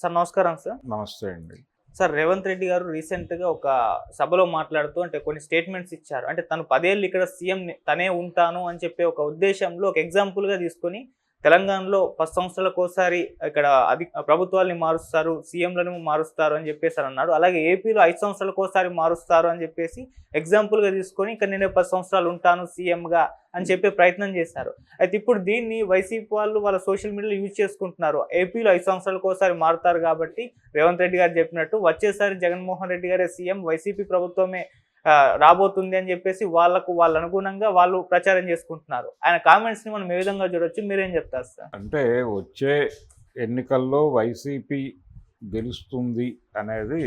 Sir నమస్కారం sir. నమస్తే అండి. సార్ రేవంత్ రెడ్డి గారు రీసెంట్‌గా ఒక సభలో మాట్లాడుతూ కొన్ని స్టేట్మెంట్స్ ఇచ్చారు. తను 10 ఏళ్ళు ఇక్కడ సీఎం తనే ఉంటాను అని చెప్పే ఒక ఉద్దేశంలో ఒక ఎగ్జాంపుల్‌గా తీసుకొని తెలంగాణలో 10 సంవత్సరాలకోసారి ఇక్కడ ప్రభుత్వాల్ని మారుస్తారు, సీఎంలను మారుస్తారు అని చెప్పేసనన్నాడు. అలాగే ఏపీలో 5 సంవత్సరాలకోసారి మారుస్తారు అని చెప్పేసి ఎగ్జాంపుల్‌గా తీసుకొని ఇక్కడ నేనే 10 సంవత్సరాలు ఉంటాను సీఎంగా అని చెప్పే ప్రయత్నం చేశారు. అయితే ఇప్పుడు దీన్ని వైసీపీ వాళ్ళు వాళ్ళ సోషల్ మీడియాలో యూజ్ చేసుకుంటున్నారు. ఏపీలో 5 సంవత్సరాలకోసారి మారుతారు కాబట్టి రేవంత్ రెడ్డి గారు చెప్పినట్టు వచ్చేసారి జగన్మోహన్ రెడ్డి గారే సీఎం, వైసీపీ ప్రభుత్వమే రాబోతుంది అని చెప్పేసి వాళ్ళ అనుగుణంగా వాళ్ళు ప్రచారం చేసుకుంటున్నారు. ఆయన కామెంట్స్‌ని మనం ఏ విధంగా చూడొచ్చు? మీరేం చెప్తారు సార్? అంటే వచ్చే ఎన్నికల్లో వైసీపీ గెలుస్తుంది అనేది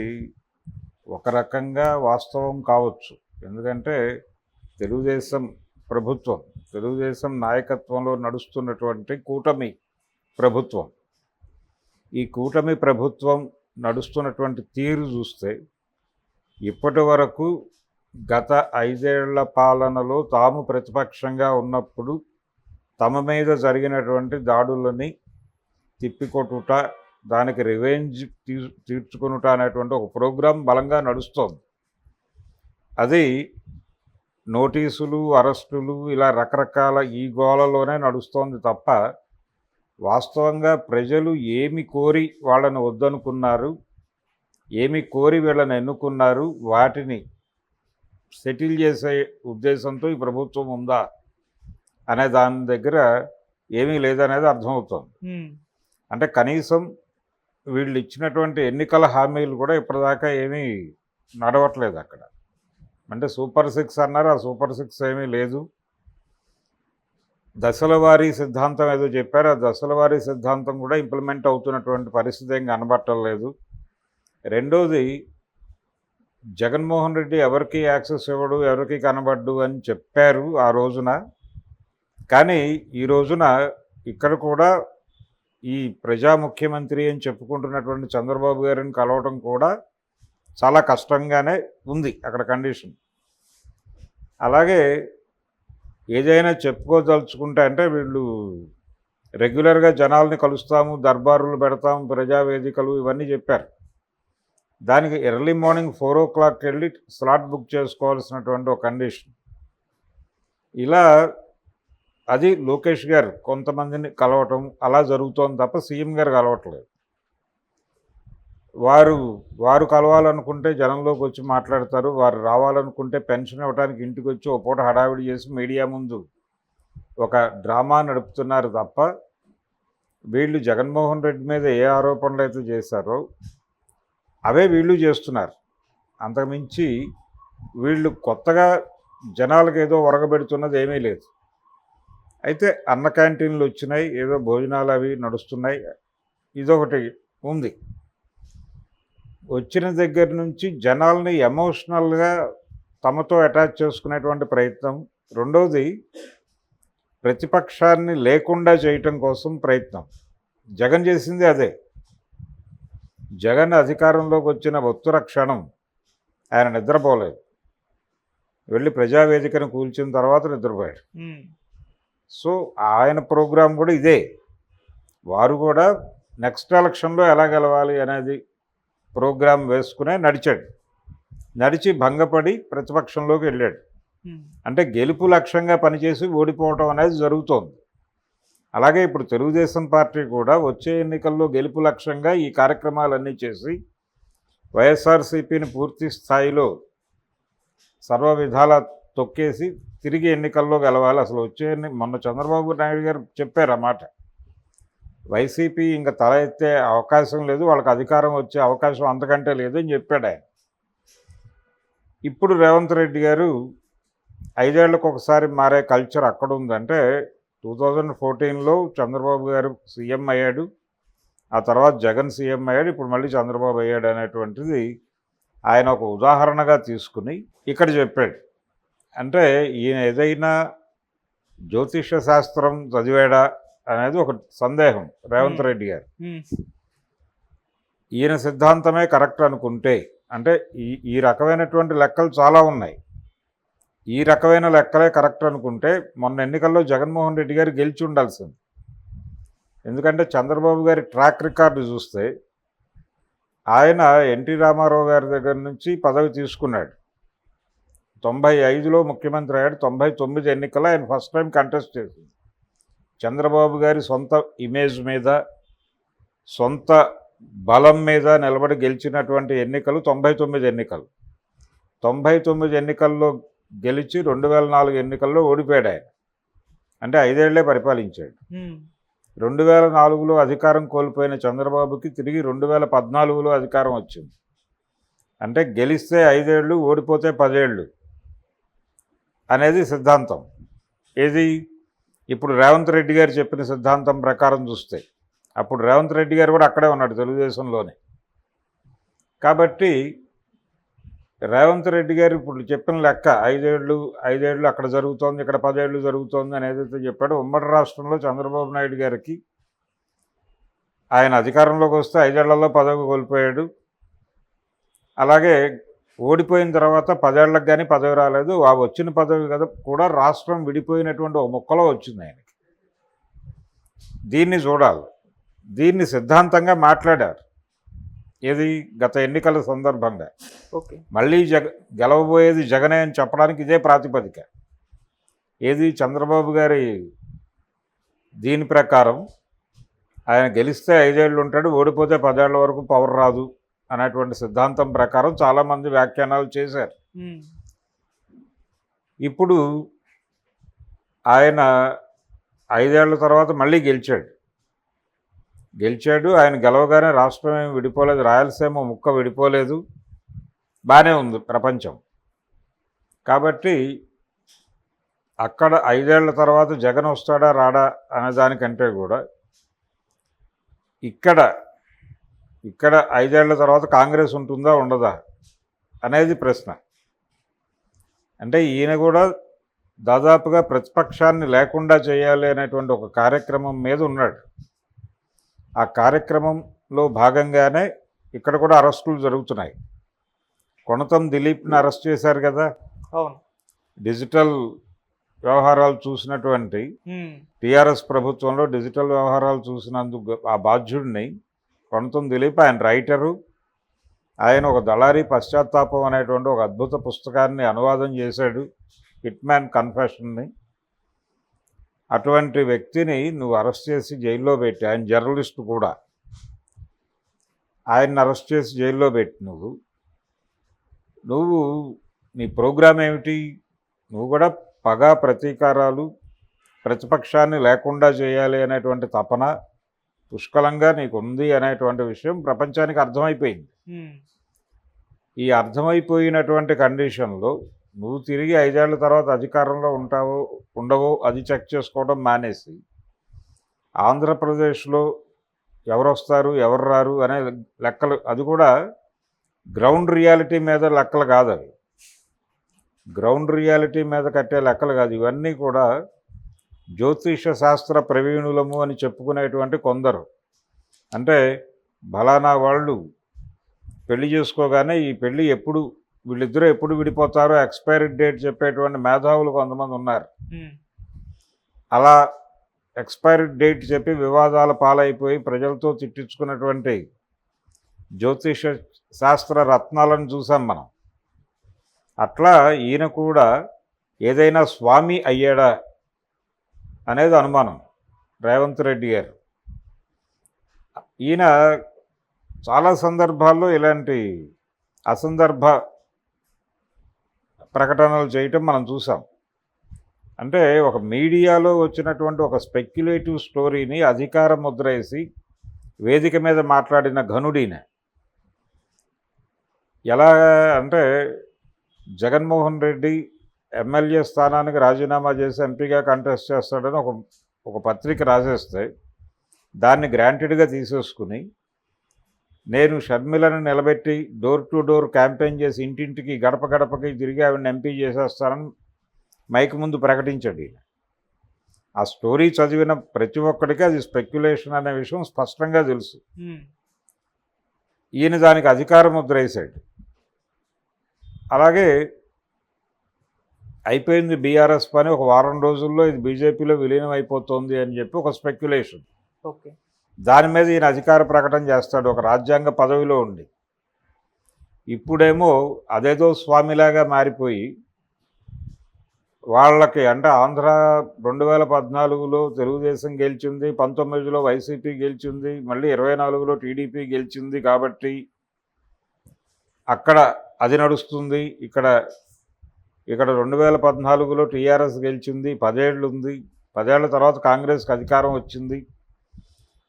ఒక రకంగా వాస్తవం కావచ్చు. ఎందుకంటే తెలుగుదేశం నాయకత్వంలో నడుస్తున్నటువంటి కూటమి ప్రభుత్వం, ఈ కూటమి ప్రభుత్వం నడుస్తున్నటువంటి తీరు చూస్తే ఇప్పటి వరకు గత 5 ఏళ్ల పాలనలో తాము ప్రతిపక్షంగా ఉన్నప్పుడు తమ మీద జరిగినటువంటి దాడులని తిప్పికొట్టుట, దానికి రివెంజ్ తీర్చుకునుట అనేటువంటి ఒక ప్రోగ్రాం బలంగా నడుస్తోంది. అది నోటీసులు, అరెస్టులు ఇలా రకరకాల ఈ గోలలోనే నడుస్తోంది తప్ప వాస్తవంగా ప్రజలు ఏమి కోరి వాళ్ళని వద్దనుకున్నారు, ఏమి కోరి వీళ్ళని ఎన్నుకున్నారు, వాటిని సెటిల్ చేసే ఉద్దేశంతో ఈ ప్రభుత్వం ఉందా అనే దాని దగ్గర ఏమీ లేదనేది అర్థమవుతుంది. అంటే కనీసం వీళ్ళు ఇచ్చినటువంటి ఎన్నికల హామీలు కూడా ఇప్పటిదాకా ఏమీ నడవట్లేదు అక్కడ. అంటే సూపర్ 6 అన్నారు, ఆ సూపర్ 6 ఏమీ లేదు. దశల వారీ సిద్ధాంతం ఏదో చెప్పారు, ఆ దశల వారీ సిద్ధాంతం కూడా ఇంప్లిమెంట్ అవుతున్నటువంటి పరిస్థితి ఏం కనబట్టలేదు. రెండోది, జగన్మోహన్ రెడ్డి ఎవరికి యాక్సెస్ ఇవ్వడు, ఎవరికి కనబడ్డు అని చెప్పారు ఆ రోజున. కానీ ఈ రోజున ఇక్కడ కూడా ఈ ప్రజా ముఖ్యమంత్రి అని చెప్పుకుంటున్నటువంటి చంద్రబాబు గారిని కలవటం కూడా చాలా కష్టంగానే ఉంది అక్కడ కండిషన్. అలాగే ఏదైనా చెప్పుకోదలుచుకుంటే అంటే వీళ్ళు రెగ్యులర్గా జనాల్ని కలుస్తాము, దర్బారులు పెడతాము, ప్రజావేదికలు ఇవన్నీ చెప్పారు. దానికి ఎర్లీ మార్నింగ్ 4 o'clock వెళ్ళి స్లాట్ బుక్ చేసుకోవాల్సినటువంటి ఒక కండిషన్. ఇలా అది లోకేష్ గారు కొంతమందిని కలవటం అలా జరుగుతోంది తప్ప సీఎం గారు కలవట్లేదు. వారు కలవాలనుకుంటే జనంలోకి వచ్చి మాట్లాడతారు, వారు రావాలనుకుంటే పెన్షన్ ఇవ్వడానికి ఇంటికి వచ్చి ఒక పూట హడావిడి చేసి మీడియా ముందు ఒక డ్రామా నడుపుతున్నారు తప్ప వీళ్ళు జగన్మోహన్ రెడ్డి మీద ఏ ఆరోపణలు అయితే చేశారో అవే వీళ్ళు చేస్తున్నారు. అంతకుమించి వీళ్ళు కొత్తగా జనాలకు ఏదో ఒరగబెడుతున్నది ఏమీ లేదు. అయితే అన్న క్యాంటీన్లు వచ్చినాయి, ఏదో భోజనాలు అవి నడుస్తున్నాయి, ఇదొకటి ఉంది. వచ్చిన దగ్గర నుంచి జనాల్ని ఎమోషనల్గా తమతో అటాచ్ చేసుకునేటువంటి ప్రయత్నం. రెండవది, ప్రతిపక్షాన్ని లేకుండా చేయటం కోసం ప్రయత్నం. జగన్ చేసింది అదే. జగన్ అధికారంలోకి వచ్చిన ఒత్తుర క్షణం ఆయన నిద్రపోలేదు, వెళ్ళి ప్రజావేదికను కూల్చిన తర్వాత నిద్రపోయాడు. సో ఆయన ప్రోగ్రాం కూడా ఇదే. వారు కూడా నెక్స్ట్ ఎలక్షన్లో ఎలా గెలవాలి అనేది ప్రోగ్రాం వేసుకునే నడిచి భంగపడి ప్రతిపక్షంలోకి వెళ్ళాడు. అంటే గెలుపు లక్ష్యంగా పనిచేసి ఓడిపోవటం అనేది జరుగుతోంది. అలాగే ఇప్పుడు తెలుగుదేశం పార్టీ కూడా వచ్చే ఎన్నికల్లో గెలుపు లక్ష్యంగా ఈ కార్యక్రమాలన్నీ చేసి వైఎస్ఆర్సీపీని పూర్తి స్థాయిలో సర్వ విధాల తొక్కేసి తిరిగి ఎన్నికల్లో గెలవాలి. అసలు మొన్న చంద్రబాబు నాయుడు గారు చెప్పారు అన్నమాట, వైసీపీ ఇంకా తల ఎత్తే అవకాశం లేదు, వాళ్ళకి అధికారం వచ్చే అవకాశం అంతకంటే లేదు అని చెప్పాడు ఆయన. ఇప్పుడు రేవంత్ రెడ్డి గారు 5 ఏళ్లకు ఒకసారి మారే కల్చర్ అక్కడ ఉందంటే 2014లో చంద్రబాబు గారు సీఎం అయ్యాడు, ఆ తర్వాత జగన్ సీఎం అయ్యాడు, ఇప్పుడు మళ్ళీ చంద్రబాబు అయ్యాడు అనేటువంటిది ఆయన ఒక ఉదాహరణగా తీసుకుని ఇక్కడ చెప్పాడు. అంటే ఈయన ఏదైనా జ్యోతిష శాస్త్రం చదివాడా అనేది ఒక సందేహం రేవంత్ రెడ్డి గారు. ఈయన సిద్ధాంతమే కరెక్ట్ అనుకుంటే, అంటే ఈ రకమైనటువంటి లెక్కలు చాలా ఉన్నాయి, ఈ రకమైన లెక్కలే కరెక్ట్ అనుకుంటే మొన్న ఎన్నికల్లో జగన్మోహన్ రెడ్డి గారు గెలిచి ఉండాల్సింది. ఎందుకంటే చంద్రబాబు గారి ట్రాక్ రికార్డు చూస్తే ఆయన ఎన్టీ రామారావు గారి దగ్గర నుంచి పదవి తీసుకున్నాడు. 95లో ముఖ్యమంత్రి అయ్యాడు. 99 ఎన్నికల్లో ఆయన ఫస్ట్ టైం కంటెస్ట్ చేసింది. చంద్రబాబు గారి సొంత ఇమేజ్ మీద, సొంత బలం మీద నిలబడి గెలిచినటువంటి ఎన్నికలు 99 ఎన్నికలు. 99 ఎన్నికల్లో గెలిచి 2004 ఎన్నికల్లో ఓడిపోయాడు ఆయన. అంటే 5 ఏళ్లే పరిపాలించాడు. 2004లో అధికారం కోల్పోయిన చంద్రబాబుకి తిరిగి 2014లో అధికారం వచ్చింది. అంటే గెలిస్తే 5 ఏళ్ళు, ఓడిపోతే 10 ఏళ్ళు అనేది సిద్ధాంతం. ఏది ఇప్పుడు రేవంత్ రెడ్డి గారు చెప్పిన సిద్ధాంతం ప్రకారం చూస్తే, అప్పుడు రేవంత్ రెడ్డి గారు కూడా అక్కడే ఉన్నాడు, తెలుగుదేశంలోనే. కాబట్టి రేవంత్ రెడ్డి గారు ఇప్పుడు చెప్పిన లెక్క 5 ఏళ్ళు అక్కడ జరుగుతోంది, ఇక్కడ 10 ఏళ్ళు జరుగుతోంది అని ఏదైతే చెప్పాడో, ఉమ్మడి రాష్ట్రంలో చంద్రబాబు నాయుడు గారికి ఆయన అధికారంలోకి వస్తే 5 ఏళ్లలో పదవి కోల్పోయాడు. అలాగే ఓడిపోయిన తర్వాత 10 ఏళ్లకు కానీ పదవి రాలేదు. ఆ వచ్చిన పదవి కదా కూడా రాష్ట్రం విడిపోయినటువంటి ఒక ముక్కలో వచ్చింది ఆయనకి. దీన్ని చూడాలి. దీన్ని సిద్ధాంతంగా మాట్లాడారు. ఏది గత ఎన్నికల సందర్భంగా. ఓకే. మళ్ళీ గెలవబోయేది జగనే అని చెప్పడానికి ఇదే ప్రాతిపదిక. ఏది చంద్రబాబు గారి దీని ప్రకారం ఆయన గెలిస్తే 5 ఏళ్ళు ఉంటాడు, ఓడిపోతే 10 ఏళ్ల వరకు పవర్ రాదు అనేటువంటి సిద్ధాంతం ప్రకారం చాలామంది వ్యాఖ్యానాలు చేశారు. ఇప్పుడు ఆయన 5 ఏళ్ల తర్వాత మళ్ళీ గెలిచాడు. ఆయన గెలవగానే రాష్ట్రం ఏమి విడిపోలేదు, రాయలసీమ ముక్క విడిపోలేదు, బాగానే ఉంది ప్రపంచం. కాబట్టి అక్కడ 5 ఏళ్ల తర్వాత జగన్ వస్తాడా రాడా అనే దానికంటే కూడా ఇక్కడ 5 ఏళ్ల తర్వాత కాంగ్రెస్ ఉంటుందా ఉండదా అనేది ప్రశ్న. అంటే ఈయన కూడా దాదాపుగా ప్రతిపక్షాన్ని లేకుండా చేయాలి అనేటువంటి ఒక కార్యక్రమం మీద ఉన్నాడు. ఆ కార్యక్రమంలో భాగంగానే ఇక్కడ కూడా అరెస్టులు జరుగుతున్నాయి. కొణతం దిలీప్ని అరెస్ట్ చేశారు కదా. అవును. డిజిటల్ వ్యవహారాలు చూసినటువంటి టీఆర్ఎస్ ప్రభుత్వంలో డిజిటల్ వ్యవహారాలు చూసినందుకు ఆ బాధ్యుడిని కొణతం దిలీప్, ఆయన రైటరు, ఆయన ఒక దళారీ పశ్చాత్తాపం అనేటువంటి ఒక అద్భుత పుస్తకాన్ని అనువాదం చేశాడు, హిట్ మ్యాన్ కన్ఫెషన్ని. అటువంటి వ్యక్తిని నువ్వు అరెస్ట్ చేసి జైల్లో పెట్టి, ఆయన జర్నలిస్టు కూడా, ఆయన్ని అరెస్ట్ చేసి జైల్లో పెట్టి నువ్వు నీ ప్రోగ్రాం ఏమిటి? నువ్వు కూడా పగ ప్రతీకారాలు, ప్రతిపక్షాన్ని లేకుండా చేయాలి అనేటువంటి తపన పుష్కలంగా నీకు ఉంది అనేటువంటి విషయం ప్రపంచానికి అర్థమైపోయింది. ఈ అర్థమైపోయినటువంటి కండిషన్లో నువ్వు తిరిగి 5 ఏళ్ల తర్వాత అధికారంలో ఉంటావో ఉండవో అది చెక్ చేసుకోవడం మానేసి, ఆంధ్రప్రదేశ్లో ఎవరు వస్తారు ఎవరు రారు అనే లెక్కలు, అది కూడా గ్రౌండ్ రియాలిటీ మీద లెక్కలు కాదు, అవి గ్రౌండ్ రియాలిటీ మీద కట్టే లెక్కలు కాదు. ఇవన్నీ కూడా జ్యోతిష శాస్త్ర ప్రవీణులము అని చెప్పుకునేటువంటి కొందరు, అంటే బలానా వాళ్ళు పెళ్లి చేసుకోగానే ఈ పెళ్ళి వీళ్ళిద్దరూ ఎప్పుడు విడిపోతారో ఎక్స్పైరీ డేట్ చెప్పేటువంటి మేధావులు కొంతమంది ఉన్నారు. అలా ఎక్స్పైరీ డేట్ చెప్పి వివాదాల పాలైపోయి ప్రజలతో తిట్టించుకున్నటువంటి జ్యోతిష శాస్త్ర రత్నాలను చూసాం మనం. అట్లా ఈయన కూడా ఏదైనా స్వామి అయ్యాడా అనేది అనుమానం రేవంత్ రెడ్డి గారు. ఈయన చాలా సందర్భాల్లో ఇలాంటి అసందర్భ ప్రకటనలు చేయటం మనం చూసాం. అంటే ఒక మీడియాలో వచ్చినటువంటి ఒక స్పెక్యులేటివ్ స్టోరీని అధికార ముద్ర వేసి వేదిక మీద మాట్లాడిన ఘనుడిన. ఎలా అంటే జగన్మోహన్ రెడ్డి ఎమ్మెల్యే స్థానానికి రాజీనామా చేసి ఎంపీగా కంటెస్ట్ చేస్తాడని ఒక పత్రిక రాసేస్తే దాన్ని గ్రాంటెడ్గా తీసేసుకుని, నేను షర్మిలను నిలబెట్టి డోర్ టు డోర్ క్యాంపెయిన్ చేసి ఇంటింటికి గడప గడపకి తిరిగి ఆవిడని ఎంపీ చేసేస్తానని మైక్ ముందు ప్రకటించాడు ఈయన. ఆ స్టోరీ చదివిన ప్రతి ఒక్కడికి అది స్పెక్యులేషన్ అనే విషయం స్పష్టంగా తెలుసు. ఈయన దానికి అధికార ముద్ర వేశాడు. అలాగే అయిపోయింది బీఆర్ఎస్ పని, ఒక వారం రోజుల్లో ఇది బీజేపీలో విలీనం అయిపోతుంది అని చెప్పి ఒక స్పెక్యులేషన్. ఓకే. దాని మీద ఈయన అధికార ప్రకటన చేస్తాడు ఒక రాజ్యాంగ పదవిలో ఉండి. ఇప్పుడేమో అదేదో స్వామిలాగా మారిపోయి వాళ్ళకి అంటే ఆంధ్ర 2014లో తెలుగుదేశం గెలిచింది, 19లో వైసీపీ గెలిచింది, మళ్ళీ 24లో టీడీపీ గెలిచింది కాబట్టి అక్కడ అది నడుస్తుంది. ఇక్కడ 2014లో టీఆర్ఎస్ గెలిచింది, 10 ఏళ్ళు ఉంది, 10 ఏళ్ల తర్వాత కాంగ్రెస్కి అధికారం వచ్చింది.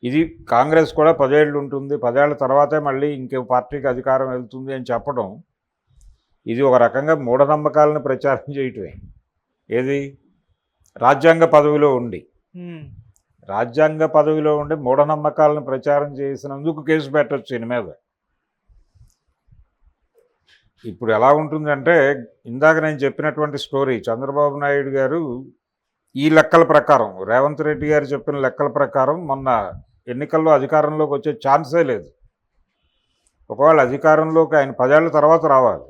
ఇది కాంగ్రెస్ కూడా 10 ఏళ్ళు ఉంటుంది, 10 ఏళ్ల తర్వాతే మళ్ళీ ఇంకో పార్టీకి అధికారం వెళ్తుంది అని చెప్పడం ఇది ఒక రకంగా మూఢనమ్మకాలను ప్రచారం చేయటమే. ఏది రాజ్యాంగ పదవిలో ఉండి మూఢనమ్మకాలను ప్రచారం చేసినందుకు కేసు పెట్టచ్చు ఈయన మీద. ఇప్పుడు ఎలా ఉంటుందంటే ఇందాక నేను చెప్పినటువంటి స్టోరీ, చంద్రబాబు నాయుడు గారు ఈ లెక్కల ప్రకారం, రేవంత్ రెడ్డి గారు చెప్పిన లెక్కల ప్రకారం మొన్న ఎన్నికల్లో అధికారంలోకి వచ్చే ఛాన్సే లేదు. ఒకవేళ అధికారంలోకి ఆయన 10 ఏళ్ల తర్వాత రావాలి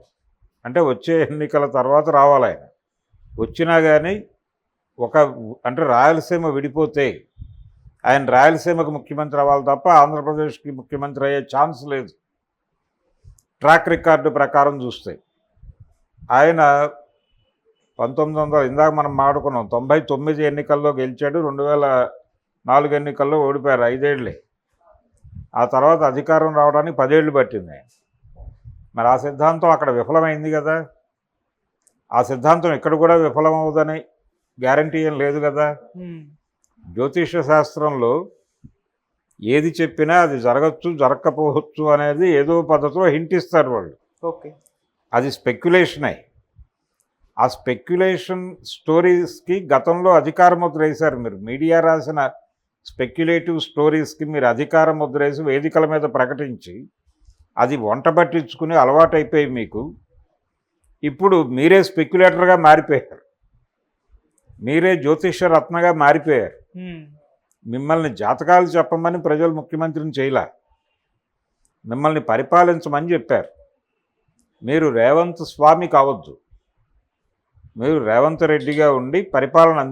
అంటే వచ్చే ఎన్నికల తర్వాత రావాలి. ఆయన వచ్చినా కానీ అంటే రాయలసీమ విడిపోతే ఆయన రాయలసీమకు ముఖ్యమంత్రి అవ్వాలి తప్ప ఆంధ్రప్రదేశ్కి ముఖ్యమంత్రి అయ్యే ఛాన్స్ లేదు. ట్రాక్ రికార్డు ప్రకారం చూస్తే ఆయన 1900 ఇందాక మనం మాట్లాడుకున్నాం 99 ఎన్నికల్లో గెలిచాడు, 2004 ఎన్నికల్లో ఓడిపోయారు, 5 ఏళ్ళే. ఆ తర్వాత అధికారం రావడానికి 10 ఏళ్ళు పట్టింది. మరి ఆ సిద్ధాంతం అక్కడ విఫలమైంది కదా, ఆ సిద్ధాంతం ఇక్కడ కూడా విఫలమవుదని గ్యారంటీ ఏం లేదు కదా. జ్యోతిష శాస్త్రంలో ఏది చెప్పినా అది జరగచ్చు జరగకపోవచ్చు అనేది ఏదో పద్ధతిలో హింట్ ఇస్తారు వాళ్ళు. ఓకే, అది స్పెక్యులేషనే. ఆ స్పెక్యులేషన్ స్టోరీస్కి గతంలో అధికార ముద్ర వేశారు మీరు. మీడియా రాసిన స్పెక్యులేటివ్ స్టోరీస్కి మీరు అధికార ముద్ర వేసి వేదికల మీద ప్రకటించి అది వంట పట్టించుకుని అలవాటైపోయి మీకు ఇప్పుడు మీరే స్పెక్యులేటర్గా మారిపోయారు, మీరే జ్యోతిష రత్నగా మారిపోయారు. మిమ్మల్ని జాతకాలు చెప్పమని ప్రజలు ముఖ్యమంత్రిని చేయలే, మిమ్మల్ని పరిపాలించమని చెప్పారు. మీరు రేవంత్ స్వామి కావద్దు, మీరు రేవంత్ రెడ్డిగా ఉండి పరిపాలన